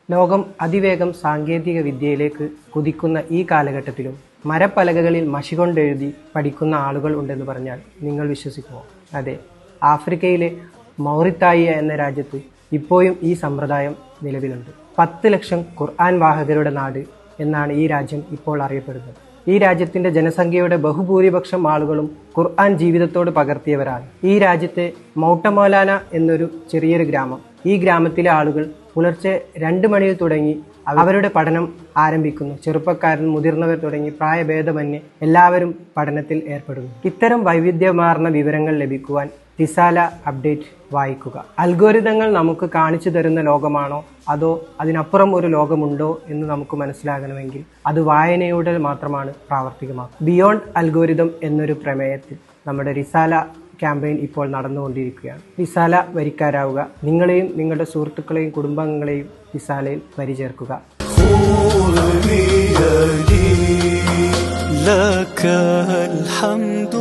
ലോകം അതിവേഗം സാങ്കേതിക വിദ്യയിലേക്ക് കുതിക്കുന്ന ഈ കാലഘട്ടത്തിലും മരപ്പലകകളിൽ മഷി കൊണ്ടെഴുതി പഠിക്കുന്ന ആളുകൾ ഉണ്ടെന്ന് പറഞ്ഞാൽ നിങ്ങൾ വിശ്വസിക്കുമോ? അതെ, ആഫ്രിക്കയിലെ മൗറിത്തായിയ എന്ന രാജ്യത്ത് ഇപ്പോഴും ഈ സമ്പ്രദായം നിലവിലുണ്ട്. 10 ലക്ഷം ഖുർആൻ വാഹകരുടെ നാട് എന്നാണ് ഈ രാജ്യം ഇപ്പോൾ അറിയപ്പെടുന്നത്. ഈ രാജ്യത്തിന്റെ ജനസംഖ്യയുടെ ബഹുഭൂരിപക്ഷം ആളുകളും ഖുർആൻ ജീവിതത്തോട് പകർത്തിയവരാണ്. ഈ രാജ്യത്തെ മൗട്ടമൗലാന എന്നൊരു ചെറിയൊരു ഗ്രാമം. ഈ ഗ്രാമത്തിലെ ആളുകൾ പുലർച്ചെ 2 മണിയിൽ തുടങ്ങി അവരുടെ പഠനം ആരംഭിക്കുന്നു. ചെറുപ്പക്കാരൻ, മുതിർന്നവർ തുടങ്ങി പ്രായഭേദമന്യേ എല്ലാവരും പഠനത്തിൽ ഏർപ്പെടുന്നു. ഇത്തരം വൈവിധ്യമാർന്ന വിവരങ്ങൾ ലഭിക്കുവാൻ റിസാല അപ്ഡേറ്റ് വായിക്കുക. അൽഗോരിതങ്ങൾ നമുക്ക് കാണിച്ചു തരുന്ന ലോകമാണോ അതോ അതിനപ്പുറം ഒരു ലോകമുണ്ടോ എന്ന് നമുക്ക് മനസ്സിലാകണമെങ്കിൽ അത് വായനയോടെ മാത്രമാണ് പ്രാവർത്തികമാക്കുക. ബിയോണ്ട് അൽഗോരിതം എന്നൊരു പ്രമേയത്തിൽ നമ്മുടെ റിസാല ക്യാമ്പയിൻ ഇപ്പോൾ നടന്നുകൊണ്ടിരിക്കുകയാണ്. റിസാല വരിക്കാരാവുക. നിങ്ങളെയും നിങ്ങളുടെ സുഹൃത്തുക്കളെയും കുടുംബാംഗങ്ങളെയും റിസാലയിൽ വരി ചേർക്കുക. لك الحمد